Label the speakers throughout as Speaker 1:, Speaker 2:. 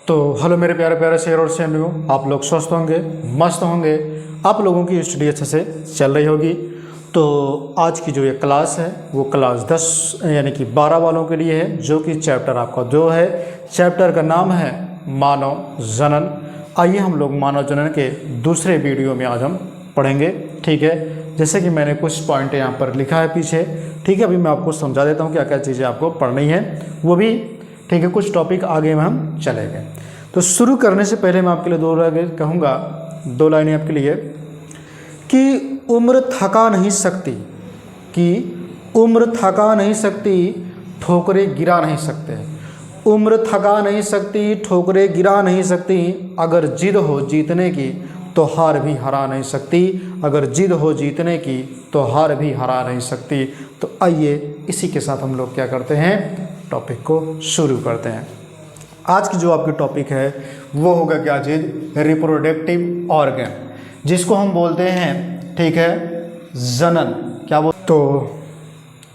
Speaker 1: तो हेलो मेरे प्यारे प्यारे शेर और शेमियों, आप लोग स्वस्थ होंगे, मस्त होंगे, आप लोगों की स्टडी अच्छे से चल रही होगी। तो आज की जो ये क्लास है वो क्लास 10 यानी कि 12 वालों के लिए है, जो कि चैप्टर आपका 2 है। चैप्टर का नाम है मानव जनन। आइए हम लोग मानव जनन के दूसरे वीडियो में आज हम पढ़ेंगे। ठीक है, जैसे कि मैंने कुछ पॉइंट यहाँ पर लिखा है पीछे। ठीक है, अभी मैं आपको समझा देता हूँ क्या क्या चीज़ें आपको पढ़नी है वो भी। ठीक है, कुछ टॉपिक आगे में हम चलेंगे। तो शुरू करने से पहले मैं आपके लिए दो लाइनें आपके लिए कि उम्र थका नहीं सकती, ठोकरें गिरा नहीं सकते। उम्र थका नहीं सकती, ठोकरें गिरा नहीं सकती। अगर जिद हो जीतने की तो हार भी हरा नहीं सकती। अगर जिद हो जीतने की तो हार भी हरा नहीं सकती। तो आइए इसी के साथ हम लोग क्या करते हैं, टॉपिक को शुरू करते हैं। आज की जो आपकी टॉपिक है वो होगा क्या चीज़, रिप्रोडक्टिव ऑर्गन, जिसको हम बोलते हैं, ठीक है, जनन। क्या बोल, तो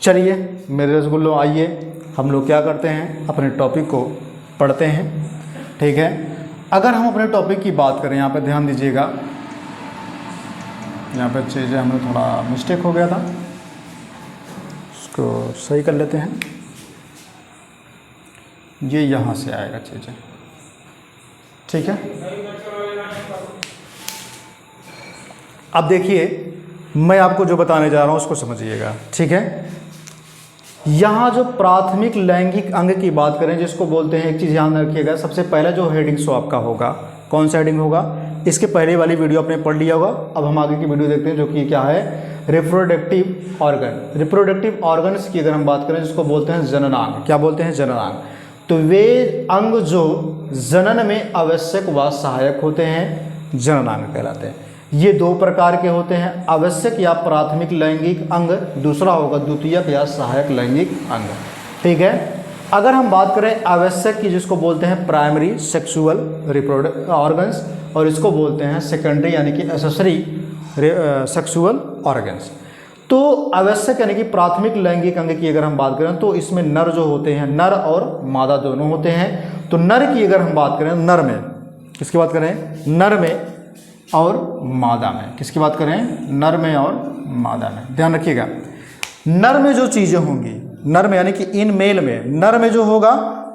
Speaker 1: चलिए मेरे रसगुल्लो, आइए हम लोग क्या करते हैं, अपने टॉपिक को पढ़ते हैं। ठीक है, अगर हम अपने टॉपिक की बात करें, यहाँ पर ध्यान दीजिएगा, यहाँ पर चीज़ें हमें थोड़ा मिस्टेक हो गया था, उसको सही कर लेते हैं। ये यहाँ से आएगा चीज़ें, ठीक है। अब देखिए मैं आपको जो बताने जा रहा हूँ उसको समझिएगा, ठीक है। यहाँ जो प्राथमिक लैंगिक अंग की बात करें, जिसको बोलते हैं, एक चीज़ ध्यान रखिएगा, सबसे पहला जो हेडिंग सो आपका होगा, कौन सा हेडिंग होगा, इसके पहले वाली वीडियो आपने पढ़ लिया होगा। अब हम आगे की वीडियो देखते हैं, जो कि क्या है, रिप्रोडक्टिव ऑर्गन। रिप्रोडक्टिव ऑर्गन्स की अगर हम बात करें, जिसको बोलते हैं जननांग। क्या बोलते हैं, जननांग। तो वे अंग जो जनन में आवश्यक व सहायक होते हैं, जननांग कहलाते हैं। ये दो प्रकार के होते हैं, आवश्यक या प्राथमिक लैंगिक अंग, दूसरा होगा द्वितीयक या सहायक लैंगिक अंग। ठीक है, अगर हम बात करें आवश्यक की, जिसको बोलते हैं प्राइमरी सेक्सुअल रिप्रोडक्टिव ऑर्गन्स, और इसको बोलते हैं सेकेंडरी यानी कि एक्सेसरी सेक्सुअल ऑर्गन्स। तो आवश्यक यानी कि प्राथमिक लैंगिक अंग की अगर हम बात करें, तो इसमें नर जो होते हैं, नर और मादा दोनों होते हैं। तो नर की अगर हम बात करें, नर में किसकी बात करें, नर में और मादा में, किसकी बात करें, नर में और मादा में। ध्यान रखिएगा, नर में जो चीज़ें होंगी, नर में यानी कि इन मेल में, नर में जो होगा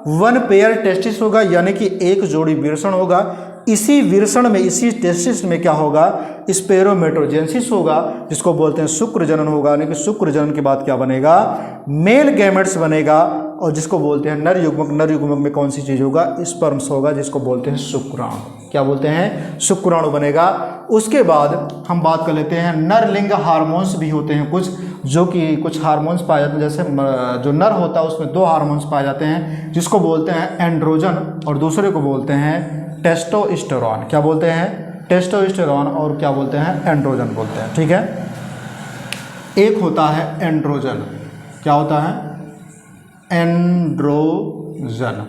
Speaker 1: वन पेयर टेस्टिस होगा, यानी कि एक जोड़ी वृषण होगा। इसी वृषण में, इसी टेस्टिस में क्या होगा, स्पेरोमेटोजेनेसिस होगा, जिसको बोलते हैं शुक्र जनन होगा। यानी कि शुक्र जनन के बाद क्या बनेगा, मेल गैमेट्स बनेगा, और जिसको बोलते हैं नर युग्मक। नर युग्मक में कौन सी चीज़ होगा, स्पर्म्स होगा, जिसको बोलते हैं शुक्राणु। क्या बोलते हैं, शुक्राणु बनेगा। उसके बाद हम बात कर लेते हैं, नर लिंग हार्मोन्स भी होते हैं कुछ, जो कि कुछ हार्मोन्स पाए जाते हैं। जैसे जो नर होता है उसमें दो हार्मोन्स पाए जाते हैं, जिसको बोलते हैं एंड्रोजन, और दूसरे को बोलते हैं टेस्टोस्टेरोन। क्या बोलते हैं, टेस्टोस्टेरोन, और क्या बोलते हैं, एंड्रोजन बोलते हैं। ठीक है, एक होता है एंड्रोजन, क्या होता है, एंड्रोजन।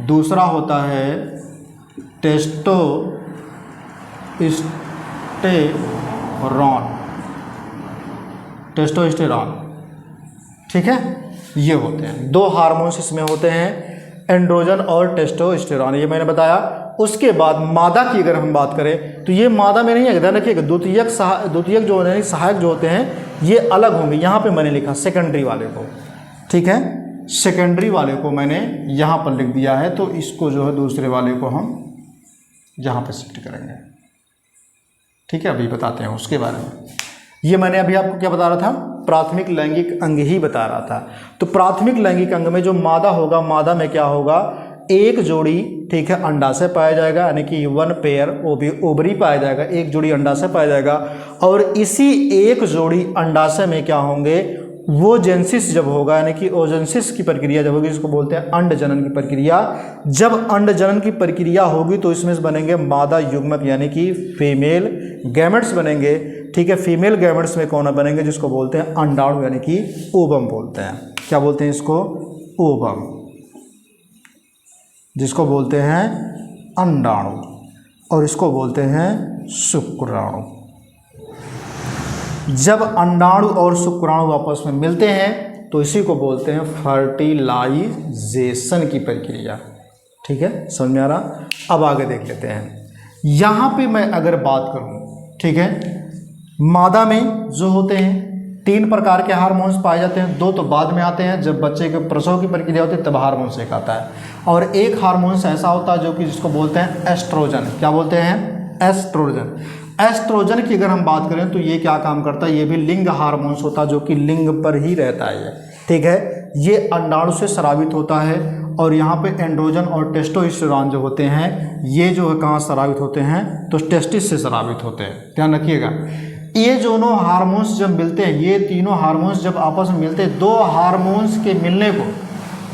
Speaker 1: दूसरा होता है टेस्टोस्टेरोन। टेस्टोस्टेरोन, ठीक है, ये होते हैं दो हार्मोन्स इसमें होते हैं, एंड्रोजन और टेस्टोस्टेरोन, ये मैंने बताया। उसके बाद मादा की अगर हम बात करें, तो ये मादा में नहीं है, ध्यान रखिएगा, द्वितीयक जो है, सहायक जो होते हैं, ये अलग होंगे। यहाँ पे मैंने लिखा सेकेंडरी वाले को, ठीक है, सेकेंडरी वाले को मैंने यहाँ पर लिख दिया है, तो इसको जो है दूसरे वाले को हम यहाँ पे शिफ्ट करेंगे। ठीक है, अभी बताते हैं उसके बारे में। ये मैंने अभी आपको क्या बता रहा था, प्राथमिक लैंगिक अंग ही बता रहा था। तो प्राथमिक लैंगिक अंग में जो मादा होगा, मादा में क्या होगा, एक जोड़ी, ठीक है, अंडाशय पाया जाएगा, यानी कि वन पेयर ओवरी पाया जाएगा, एक जोड़ी अंडाशय पाया जाएगा। और इसी एक जोड़ी अंडाशय में क्या होंगे, वो जेनेसिस जब होगा, यानी कि ओजेनेसिस की प्रक्रिया जब होगी, जिसको बोलते हैं अंड जनन की प्रक्रिया। जब अंड जनन की प्रक्रिया होगी तो इसमें बनेंगे मादा युग्मक, यानी कि फीमेल गैमेट्स बनेंगे। ठीक है, फीमेल गैमेट्स में कौन बनेंगे, जिसको बोलते हैं अंडाणु, यानी कि ओवम बोलते हैं। क्या बोलते हैं इसको, ओवम, जिसको बोलते हैं अंडाणु, और इसको बोलते हैं शुक्राणु। जब अंडाणु और शुक्राणु आपस में मिलते हैं तो इसी को बोलते हैं फर्टिलाइजेशन की प्रक्रिया। ठीक है, समझ में आ रहा। अब आगे देख लेते हैं। यहाँ पे मैं अगर बात करूँ, ठीक है, मादा में जो होते हैं 3 प्रकार के हार्मोन्स पाए जाते हैं। 2 तो बाद में आते हैं, जब बच्चे के प्रसव की प्रक्रिया होती है तब हार्मोन्स एक आता है, और एक हार्मोन्स ऐसा होता है जो कि जिसको बोलते हैं एस्ट्रोजन। क्या बोलते हैं? एस्ट्रोजन। एस्ट्रोजन की अगर हम बात करें तो ये क्या काम करता है? ये भी लिंग हार्मोन्स होता है, जो कि लिंग पर ही रहता है ये, ठीक है। ये अंडाणु से स्रावित होता है, और यहाँ पे एंड्रोजन और टेस्टोस्टेरोन जो होते हैं ये जो है कहाँ स्रावित होते हैं? तो टेस्टिस से स्रावित होते हैं, ध्यान रखिएगा। ये दोनों हार्मोन्स जब मिलते हैं, ये तीनों हार्मोन्स जब आपस में मिलते हैं, 2 हार्मोन्स के मिलने को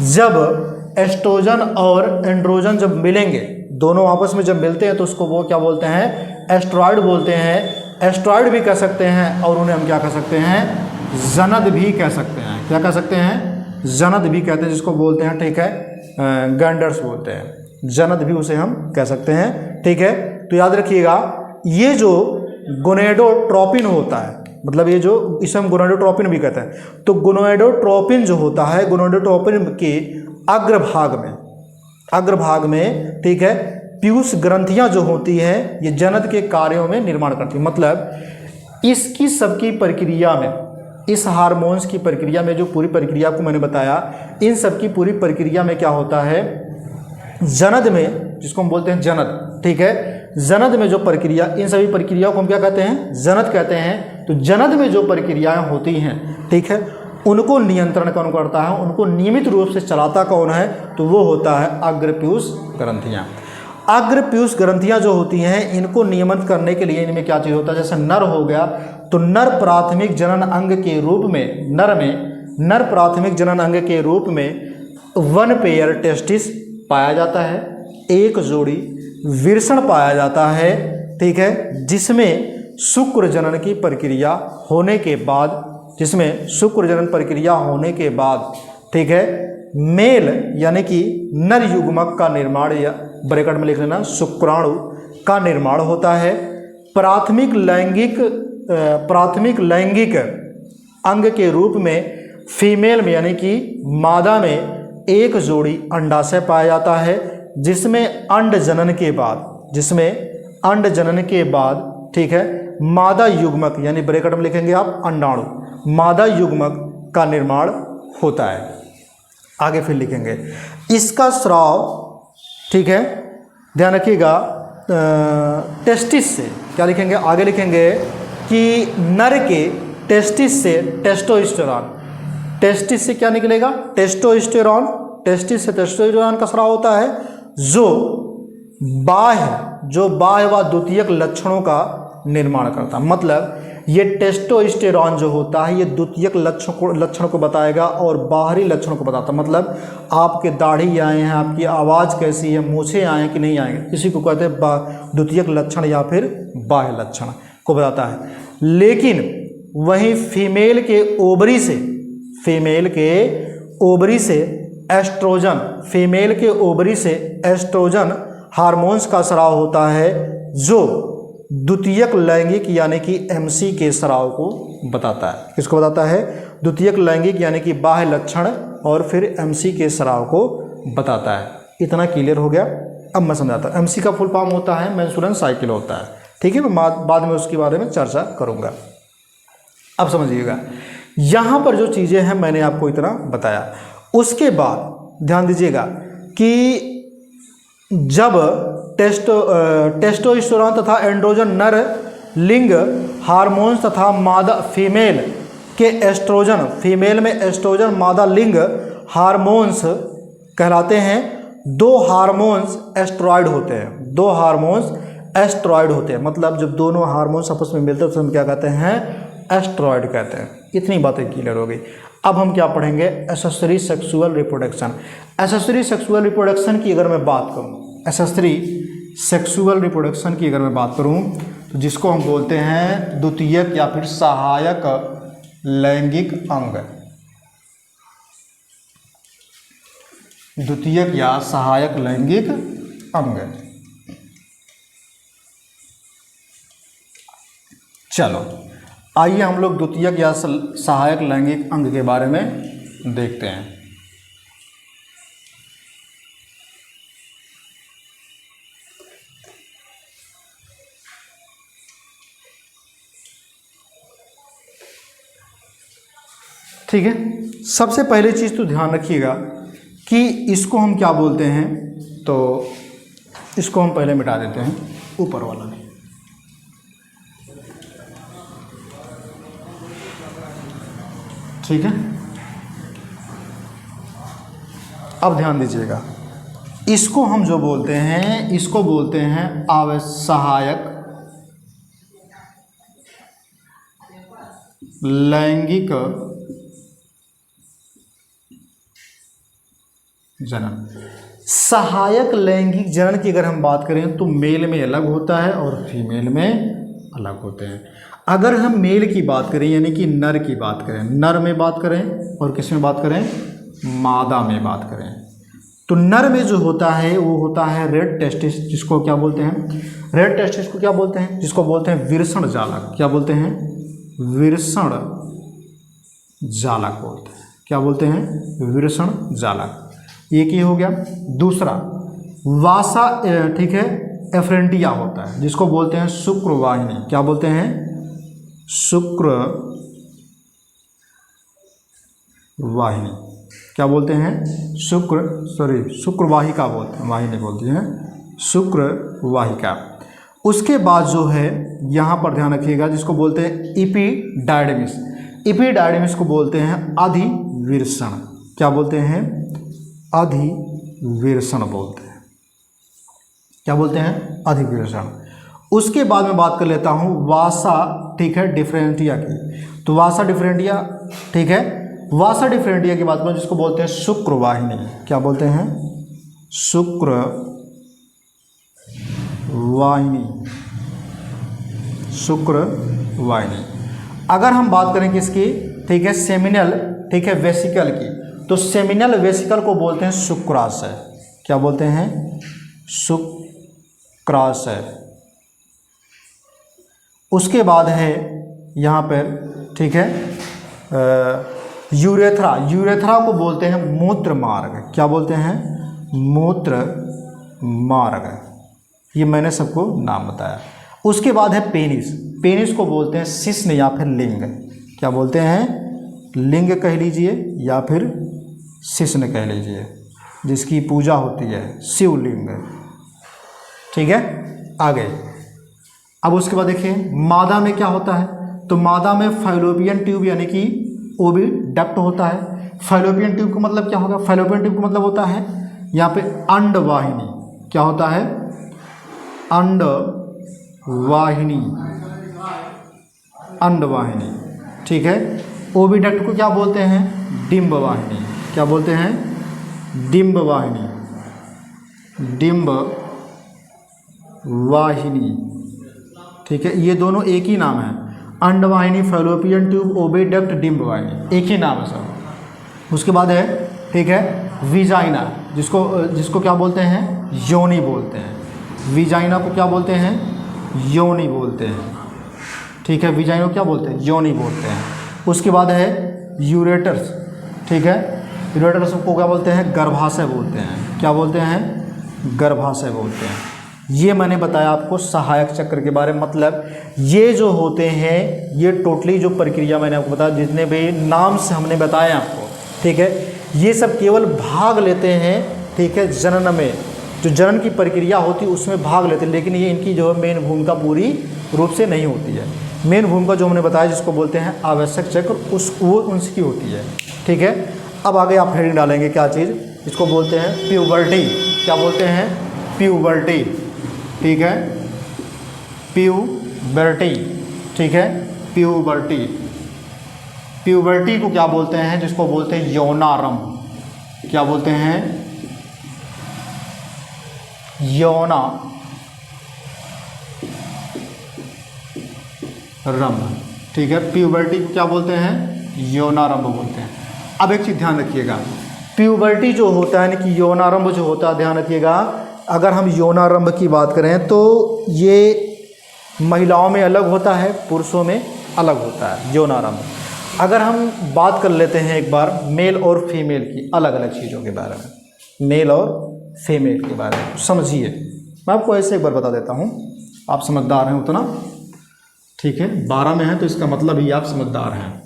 Speaker 1: जब एस्ट्रोजन और एंड्रोजन जब मिलेंगे, दोनों आपस में जब मिलते हैं तो उसको वो क्या बोलते हैं? एस्ट्रॉइड बोलते हैं। एस्ट्रॉइड भी कह सकते हैं, और उन्हें हम क्या कह सकते हैं? जनद भी कह सकते हैं। क्या कह सकते हैं? जनद भी कहते हैं, जिसको बोलते हैं, ठीक है, गैंडर्स बोलते हैं, जनद भी उसे हम कह सकते हैं, ठीक है। तो याद रखिएगा, ये जो गोनेडोट्रोपिन होता है, मतलब ये जो इसे हम गोनेडोट्रोपिन भी कहते हैं, तो गोनेडोट्रोपिन जो होता है, गोनेडोट्रोपिन के अग्रभाग में, ठीक है, पीयूष ग्रंथियां जो होती हैं ये जनद के कार्यों में निर्माण करती है। मतलब इसकी सबकी प्रक्रिया में, इस हार्मोन्स की प्रक्रिया में, जो पूरी प्रक्रिया को मैंने बताया, इन सब की पूरी प्रक्रिया में क्या होता है? जनद में, जिसको हम बोलते हैं जनद, ठीक है, जनद में जो प्रक्रिया, इन सभी प्रक्रियाओं को हम क्या कहते हैं? जनद कहते हैं। तो जनद में जो प्रक्रियाएं होती हैं, ठीक है, उनको नियंत्रण कौन करता है? उनको नियमित रूप से चलाता कौन है? तो वो होता है अग्रपीयूष ग्रंथियां। अग्रपीयूष ग्रंथियां जो होती हैं, इनको नियमित करने के लिए इनमें क्या चीज़ होता है? जैसे नर हो गया, तो नर प्राथमिक जनन अंग के रूप में, नर प्राथमिक जनन अंग के रूप में 1 पेयर टेस्टिस पाया जाता है, 1 जोड़ी विरसण पाया जाता है, ठीक है, जिसमें शुक्र जनन की प्रक्रिया होने के बाद, ठीक है, मेल यानी कि नर युग्मक का निर्माण, या ब्रैकेट में लिख लेना, शुक्राणु का निर्माण होता है। प्राथमिक लैंगिक अंग के रूप में फीमेल में यानी कि मादा में 1 जोड़ी अंडाशय पाया जाता है, जिसमें अंड जनन के बाद, ठीक है, मादा युग्मक यानी ब्रैकेट में लिखेंगे आप अंडाणु, मादा युग्मक का निर्माण होता है। आगे फिर लिखेंगे इसका स्राव, ठीक है, ध्यान रखिएगा, टेस्टिस से, क्या लिखेंगे? आगे लिखेंगे कि नर के टेस्टिस से टेस्टोस्टेरोन, टेस्टिस से क्या निकलेगा? टेस्टोस्टेरोन, टेस्टिस से टेस्टोस्टेरोन का स्राव होता है, जो बाह्य व द्वितीयक लक्षणों का निर्माण करता है। मतलब ये टेस्टोस्टेरोन जो होता है ये द्वितीयक लक्षण को बताएगा और बाहरी लक्षणों को बताता है। मतलब आपके दाढ़ी आए हैं, आपकी आवाज़ कैसी है, मूछें आए हैं कि नहीं आएंगे, इसी को कहते हैं द्वितीयक लक्षण या फिर बाह्य लक्षण को बताता है। लेकिन वहीं फीमेल के ओवरी से एस्ट्रोजन हार्मोन्स का स्राव होता है, जो द्वितीयक लैंगिक यानी कि एमसी के स्राव को बताता है। किसको बताता है? द्वितीयक लैंगिक यानी कि बाह्य लक्षण और फिर एमसी के स्राव को बताता है। इतना क्लियर हो गया? अब मैं समझाता हूँ। एमसी का फुल फॉर्म होता है मेंस्ट्रुअल साइकिल होता है, ठीक है, मैं बाद में उसके बारे में चर्चा करूँगा। अब समझिएगा, यहाँ पर जो चीज़ें हैं मैंने आपको इतना बताया। उसके बाद ध्यान दीजिएगा कि जब टेस्टोस्टेरोन तथा एंड्रोजन नर लिंग हार्मोन्स तथा मादा फीमेल के एस्ट्रोजन, फीमेल में एस्ट्रोजन मादा लिंग हार्मोन्स कहलाते हैं। 2 हार्मोन्स एस्ट्रॉइड होते हैं, 2 हार्मोन्स एस्ट्रॉइड होते हैं। मतलब जब दोनों हार्मोन्स आपस में मिलते हैं तो हम क्या कहते हैं? एस्ट्रॉइड कहते हैं। इतनी बातें क्लियर हो गई। अब हम क्या पढ़ेंगे? Accessory sexual reproduction. Accessory sexual reproduction की अगर मैं बात करूं, एक्सेसरी सेक्सुअल रिप्रोडक्शन की अगर मैं बात करूं तो जिसको हम बोलते हैं द्वितीयक या फिर सहायक लैंगिक अंग, द्वितीयक या सहायक लैंगिक अंग। चलो आइए हम लोग द्वितीयक या सहायक लैंगिक अंग के बारे में देखते हैं। ठीक है। सबसे पहले चीज़ तो ध्यान रखिएगा कि इसको हम क्या बोलते हैं, तो इसको हम पहले मिटा देते हैं, ऊपर वाला नहीं। ठीक है, अब ध्यान दीजिएगा, इसको हम जो बोलते हैं, इसको बोलते हैं आवश्यक लैंगिक जनन। सहायक लैंगिक जनन की अगर हम बात करें तो मेल में अलग होता है और फीमेल में अलग होते हैं। अगर हम मेल की बात करें यानी कि नर की बात करें, नर में बात करें और किस में बात करें, मादा में बात करें, तो नर में जो होता है वो होता है रेड टेस्टिस, जिसको क्या बोलते हैं, रेड टेस्टिस को क्या बोलते हैं, जिसको बोलते हैं विरसण जालक। क्या बोलते हैं, विरसण जालक बोलते हैं। क्या बोलते हैं, विरसण जालक। एक ही हो गया। दूसरा वासा, ठीक है, एफ्रेंटिया होता है, जिसको बोलते हैं शुक्रवाहिनी। क्या बोलते हैं, शुक्रवाहिनी। क्या बोलते हैं, शुक्रवाहिका बोलते हैं, वाहिनी बोलती हैं, शुक्रवाहिका। उसके बाद जो है यहाँ पर ध्यान रखिएगा, जिसको बोलते हैं इपीडायडमिस। इपीडायडमिस को बोलते हैं अधिविरसण। क्या बोलते हैं, अधिविरसण बोलते हैं। क्या बोलते हैं, अधिविरसण। उसके बाद में बात कर लेता हूँ वासा, ठीक है, डिफरेंटिया की। तो वासा डिफरेंटिया, ठीक है, वासा डिफरेंटिया की बात करूँ, जिसको बोलते हैं शुक्रवाहिनी। क्या बोलते हैं, शुक्रवाहिनी, शुक्रवाहिनी। अगर हम बात करें किसकी, ठीक है, सेमिनल, ठीक है, वेसिकल की, तो सेमिनल वेसिकल को बोलते हैं शुक्राशय। क्या बोलते हैं, शुक्राशय। उसके बाद है यहाँ पर, ठीक है, यूरेथ्रा। यूरेथ्रा को बोलते हैं मूत्र मार्ग। क्या बोलते हैं, मूत्र मार्ग। ये मैंने सबको नाम बताया। उसके बाद है पेनिस। पेनिस को बोलते हैं शिश्न या फिर लिंग। क्या बोलते हैं, लिंग कह लीजिए या फिर शिश्न कह लीजिए, जिसकी पूजा होती है, शिवलिंग। ठीक है, आगे। अब उसके बाद देखिए मादा में क्या होता है, तो मादा में फैलोपियन ट्यूब यानी कि ओविडक्ट होता है। फैलोपियन ट्यूब का मतलब क्या होगा, फैलोपियन ट्यूब का मतलब होता है यहाँ पे अंडवाहिनी। क्या होता है, अंडवाहिनी, अंडवाहिनी। ठीक है, ओविडक्ट को क्या बोलते हैं, डिंबवाहिनी। क्या बोलते हैं, डिंबवाहिनी, डिंबवाहिनी। ठीक है, ये दोनों एक ही नाम है, अंडवाहिनी, फैलोपियन ट्यूब, ओविडक्ट, डिंबवाहिनी, एक ही नाम है सब। उसके बाद है, ठीक है, विजाइना, जिसको क्या बोलते हैं, योनि बोलते हैं। विजाइना को क्या बोलते हैं, योनि बोलते हैं। ठीक है, विजाइना को क्या बोलते हैं, योनि बोलते हैं। उसके बाद है यूरेटर्स। ठीक है, यूरेटर्स को क्या बोलते हैं, गर्भाशय बोलते हैं। क्या बोलते हैं, गर्भाशय बोलते हैं। ये मैंने बताया आपको सहायक चक्र के बारे में। मतलब ये जो होते हैं, ये टोटली जो प्रक्रिया मैंने आपको बताया, जितने भी नाम से हमने बताया आपको, ठीक है, ये सब केवल भाग लेते हैं, ठीक है, जनन में, जो जनन की प्रक्रिया होती है उसमें भाग लेते हैं, लेकिन ये इनकी जो है मेन भूमिका पूरी रूप से नहीं होती है। मेन भूमिका जो हमने बताया, जिसको बोलते हैं आवश्यक चक्र, वो उनकी होती है। ठीक है, अब आगे आप हेडिंग डालेंगे क्या चीज़, इसको बोलते हैं प्यूबर्टी। क्या बोलते हैं, प्यूबर्टी। ठीक है, प्यूबर्टी। ठीक है, प्यूबर्टी। प्यूबर्टी को क्या बोलते हैं, जिसको बोलते हैं यौनारंभ। क्या बोलते हैं, यौनारंभ। ठीक है, प्यूबर्टी को क्या बोलते हैं, यौनारंभ बोलते हैं। अब एक चीज़ ध्यान रखिएगा, प्यूबर्टी जो होता है ना कि यौनारंभ जो होता है, ध्यान रखिएगा, अगर हम यौनारंभ की बात करें तो ये महिलाओं में अलग होता है, पुरुषों में अलग होता है यौनारंभ। अगर हम बात कर लेते हैं एक बार मेल और फीमेल की, अलग अलग चीज़ों के बारे में, मेल और फीमेल के बारे में समझिए। मैं आपको ऐसे एक बार बता देता हूँ, आप समझदार हैं उतना, ठीक है, 12 में है तो इसका मतलब ही आप समझदार हैं।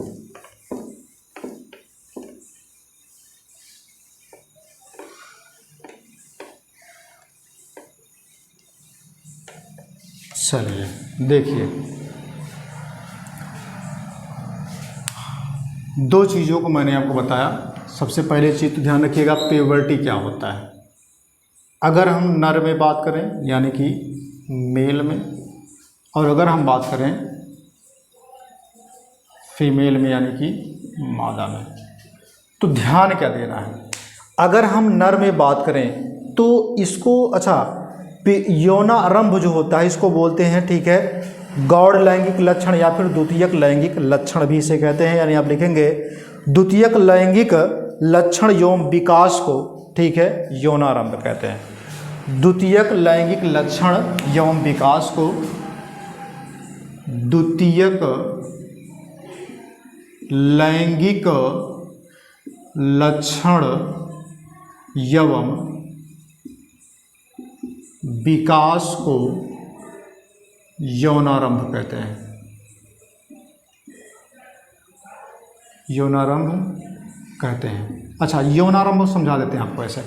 Speaker 1: चलिए देखिए, दो चीज़ों को मैंने आपको बताया। सबसे पहले चीज़ तो ध्यान रखिएगा, प्यूबर्टी क्या होता है। अगर हम नर में बात करें यानी कि मेल में, और अगर हम बात करें फीमेल में यानी कि मादा में, तो ध्यान क्या देना है। अगर हम नर में बात करें तो इसको यौनारंभ जो होता है इसको बोलते हैं, ठीक है, गौड़ लैंगिक लक्षण या फिर द्वितीयक लैंगिक लक्षण भी इसे कहते हैं। यानी आप लिखेंगे द्वितीयक लैंगिक लक्षण एवं विकास को, ठीक है, यौनारंभ कहते हैं। द्वितीयक लैंगिक लक्षण एवं विकास को द्वितीयक लैंगिक लक्षण एवं विकास को यौनारंभ कहते हैं। यौनारंभ कहते हैं। अच्छा, यौनारंभ समझा देते हैं आपको। ऐसे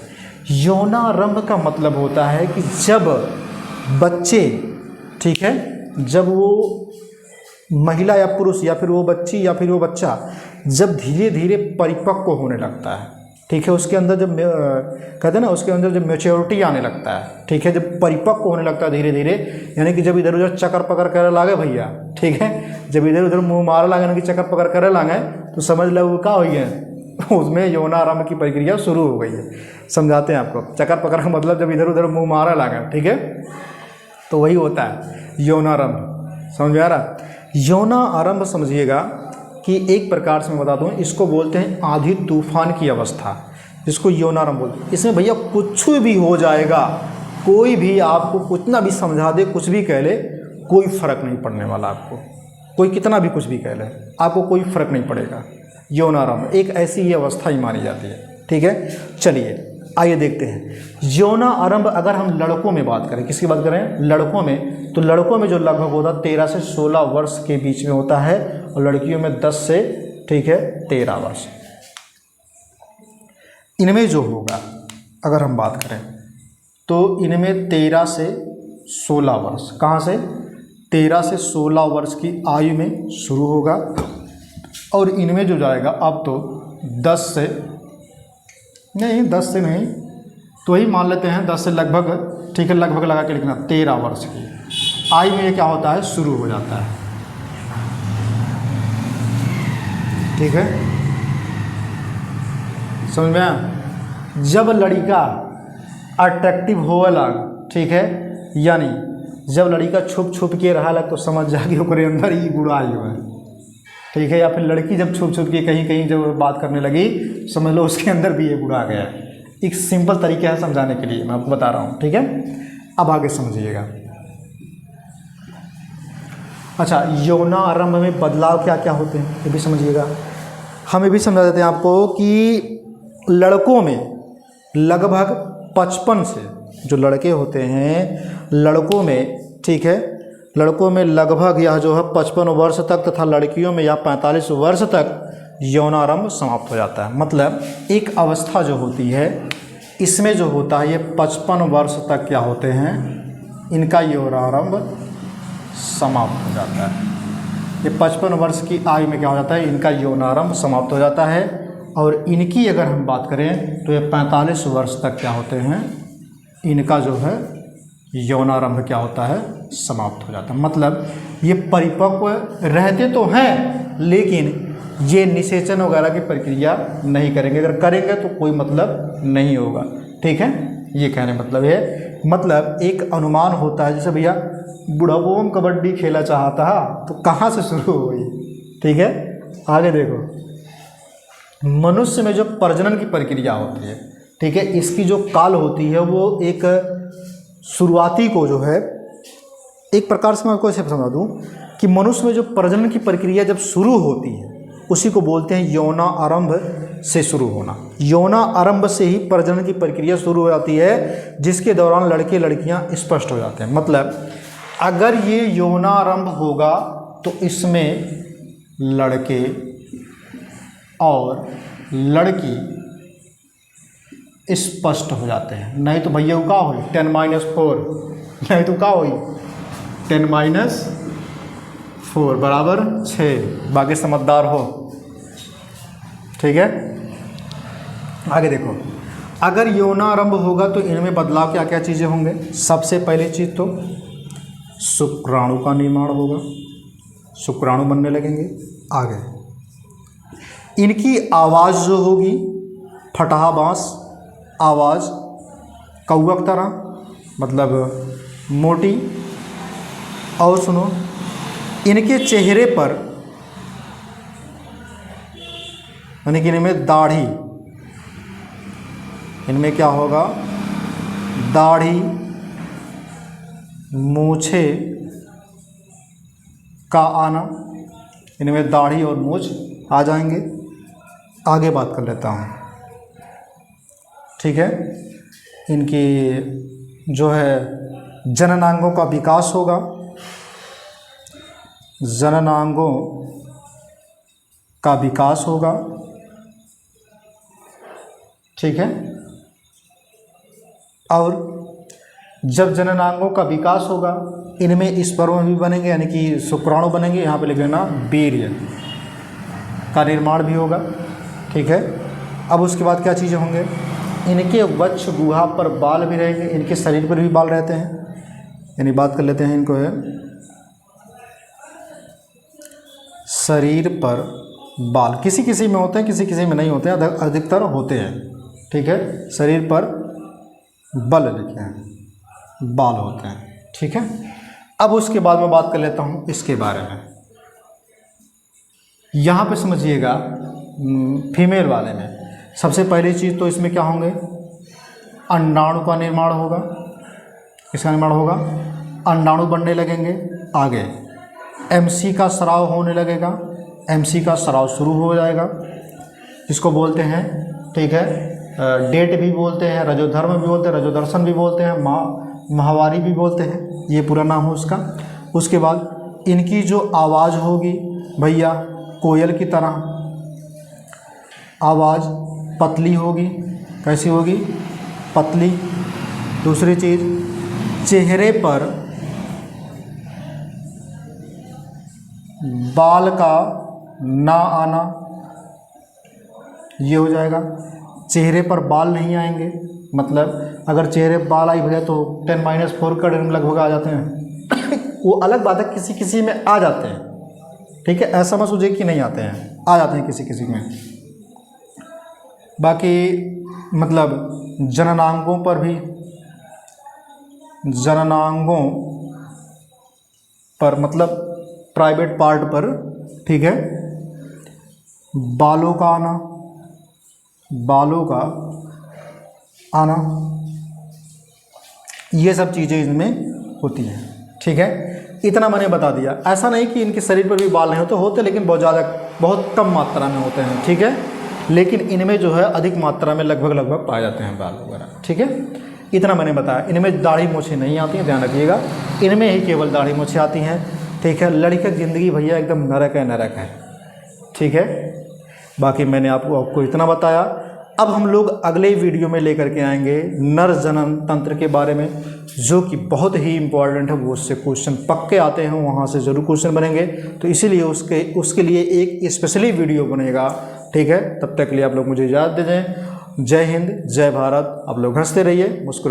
Speaker 1: यौनारंभ का मतलब होता है कि जब बच्चे, ठीक है, जब वो महिला या पुरुष या फिर वो बच्ची या फिर वो बच्चा जब धीरे धीरे परिपक्व होने लगता है, ठीक है, उसके अंदर जब कहते हैं ना, उसके अंदर जब मैच्योरिटी आने लगता है, ठीक है, जब परिपक्व होने लगता है धीरे धीरे, यानी कि जब इधर उधर चक्कर पकड़ कर लागे भैया, ठीक है, जब इधर उधर मुंह मारा लागे ना कि चक्कर पकड़ कर लागे, तो समझ लो वो क्या हुई है, उसमें यौनारंभ की प्रक्रिया शुरू हो गई है। समझाते हैं आपको। चक्कर पकड़ का मतलब जब इधर उधर मुँह मारा लागे, ठीक है, तो वही होता है यौनारंभ। समझ में आ रहा। यौनारंभ समझिएगा कि एक प्रकार से मैं बता दूं, इसको बोलते हैं आंधी तूफान की अवस्था, जिसको यौनारंभ बोलते हैं। इसमें भैया कुछ भी हो जाएगा, कोई भी आपको कितना भी समझा दे, कुछ भी कह ले, कोई फर्क नहीं पड़ने वाला आपको। कोई कितना भी कुछ भी कह ले, आपको कोई फर्क नहीं पड़ेगा। यौनारंभ एक ऐसी ही अवस्था ही मानी जाती है, ठीक है। चलिए आइए देखते हैं यौनारंभ। अगर हम लड़कों में बात करें, किसकी बात करें, लड़कों में, तो लड़कों में जो लगभग होता है 13 से 16 वर्ष के बीच में होता है, और लड़कियों में 10 से, ठीक है, 13 वर्ष। इनमें जो होगा अगर हम बात करें तो इनमें 13 से 16 वर्ष, कहाँ से, 13 से 16 वर्ष की आयु में शुरू होगा, और इनमें जो जाएगा अब तो 10 से नहीं, तो वही मान लेते हैं 10 से लगभग, ठीक है, लगभग लगा के लिखना, 13 वर्ष की आयु में क्या होता है, शुरू हो जाता है, ठीक है। समझ में आया। जब लड़का अट्रैक्टिव होवे लग, ठीक है, यानी जब लड़का छुप छुप के रहा लग, तो समझ जा कि ओकरे अंदर ही गुड़ा आयु है, ठीक है। या फिर लड़की जब छुप छुप के कहीं कहीं जब बात करने लगी, समझ लो उसके अंदर भी ये गुड़ा आ गया। एक सिंपल तरीका है समझाने के लिए, मैं आपको बता रहा हूँ, ठीक है। अब आगे समझिएगा। अच्छा, यौनारंभ में बदलाव क्या क्या होते हैं ये भी समझिएगा। हम ये भी समझा देते हैं आपको कि लड़कों में लगभग 55 से, जो लड़के होते हैं लड़कों में, ठीक है, लड़कों में लगभग यह जो है 55 वर्ष तक, तथा लड़कियों में यह 45 वर्ष तक यौनारंभ समाप्त हो जाता है। मतलब एक अवस्था जो होती है, इसमें जो होता है ये 55 वर्ष तक क्या होते हैं, इनका यौनारंभ समाप्त हो जाता है। ये 55 वर्ष की आयु में क्या हो जाता है, इनका यौनारंभ समाप्त हो जाता है। और इनकी अगर हम बात करें तो ये 45 वर्ष तक क्या होते हैं, इनका जो है यौनारंभ क्या होता है, समाप्त हो जाता है। मतलब ये परिपक्व रहते तो हैं, लेकिन ये निषेचन वगैरह की प्रक्रिया नहीं करेंगे। अगर करेंगे तो कोई मतलब नहीं होगा, ठीक है। ये कहने मतलब है, मतलब एक अनुमान होता है, जैसे भैया बुढ़ापों में कबड्डी खेला चाहता तो कहाँ से शुरू हुई, ठीक है। आगे देखो, मनुष्य में जो प्रजनन की प्रक्रिया होती है, ठीक है, इसकी जो काल होती है वो एक शुरुआती को जो है, एक प्रकार से मैं आपको ऐसे समझा दूँ कि मनुष्य में जो प्रजनन की प्रक्रिया जब शुरू होती है, उसी को बोलते हैं यौनारंभ से शुरू होना। यौनारंभ से ही प्रजनन की प्रक्रिया शुरू हो जाती है, जिसके दौरान लड़के लड़कियां स्पष्ट हो जाते हैं। मतलब अगर ये यौनारंभ होगा तो इसमें लड़के और लड़की स्पष्ट हो जाते हैं। नहीं तो भैया क्या हुई 10-4, नहीं तो क्या हुई 10-4 बराबर 6। बाकी समझदार हो, ठीक है। आगे देखो, अगर यौनारंभ होगा तो इनमें बदलाव क्या क्या चीज़ें होंगे। सबसे पहली चीज़ तो शुक्राणु का निर्माण होगा, शुक्राणु बनने लगेंगे। आगे इनकी आवाज़ जो होगी फटहा बाँस आवाज़, कौवक तरह मतलब मोटी। और सुनो, इनके चेहरे पर यानी कि इनमें दाढ़ी, इनमें क्या होगा, दाढ़ी मूछे का आना, इनमें दाढ़ी और मूछ आ जाएंगे। आगे बात कर लेता हूँ, ठीक है। इनकी जो है जननांगों का विकास होगा, जननांगों का विकास होगा, ठीक है। और जब जननांगों का विकास होगा इनमें स्पर्म भी बनेंगे, यानी कि शुक्राणु बनेंगे। यहाँ पे लिख लेना वीर्य का निर्माण भी होगा, ठीक है। अब उसके बाद क्या चीज़ें होंगे, इनके वक्ष गुहा पर बाल भी रहेंगे, इनके शरीर पर भी बाल रहते हैं। यानी बात कर लेते हैं इनको है शरीर पर बाल, किसी किसी में होते हैं, किसी किसी में नहीं होते हैं, अधिकतर होते हैं, ठीक है। शरीर पर बल लिखे हैं, बाल होते हैं, ठीक है। अब उसके बाद मैं बात कर लेता हूँ इसके बारे में। यहाँ पे समझिएगा फीमेल वाले में सबसे पहली चीज़ तो इसमें क्या होंगे, अंडाणु का निर्माण होगा। किसका निर्माण होगा, अंडाणु बनने लगेंगे। आगे एमसी का स्राव होने लगेगा, एमसी का स्राव शुरू हो जाएगा, जिसको बोलते हैं, ठीक है, डेट भी बोलते हैं, रजोधर्म भी बोलते हैं, रजोदर्शन भी बोलते हैं, माहवारी भी बोलते हैं, ये पूरा नाम हो उसका। उसके बाद इनकी जो आवाज़ होगी भैया कोयल की तरह, आवाज़ पतली होगी। कैसी होगी, पतली। दूसरी चीज़, चेहरे पर बाल का ना आना, ये हो जाएगा। चेहरे पर बाल नहीं आएंगे, मतलब अगर चेहरे पर बाल आई भैया तो 10-4 का लगभग आ जाते हैं। वो अलग बात है, किसी किसी में आ जाते हैं, ठीक है। ऐसा मत सोचिए कि नहीं आते हैं, आ जाते हैं किसी किसी में। बाकी मतलब जननांगों पर भी, जननांगों पर मतलब प्राइवेट पार्ट पर, ठीक है, बालों का आना, बालों का आना, ये सब चीज़ें इनमें होती हैं, ठीक है। इतना मैंने बता दिया। ऐसा नहीं कि इनके शरीर पर भी बाल नहीं होते, लेकिन बहुत ज़्यादा, बहुत कम मात्रा में होते हैं, ठीक है। लेकिन इनमें जो है अधिक मात्रा में लगभग पाए जाते हैं बाल वगैरह, ठीक है। इतना मैंने बताया। इनमें दाढ़ी मूछें नहीं आती हैं, ध्यान रखिएगा, इनमें ही केवल दाढ़ी मूछें आती हैं, ठीक है। लड़की की ज़िंदगी भैया एकदम नरक है, ठीक है। बाकी मैंने आपको इतना बताया। अब हम लोग अगले वीडियो में लेकर के आएंगे नर जनन तंत्र के बारे में, जो कि बहुत ही इम्पोर्टेंट है। वो उससे क्वेश्चन पक्के आते हैं, वहाँ से ज़रूर क्वेश्चन बनेंगे, तो इसीलिए उसके लिए एक स्पेशली वीडियो बनेगा, ठीक है। तब तक के लिए आप लोग मुझे इजाज़त दे दें। जय हिंद, जय भारत। आप लोग हंसते रहिए, मुस्कुरा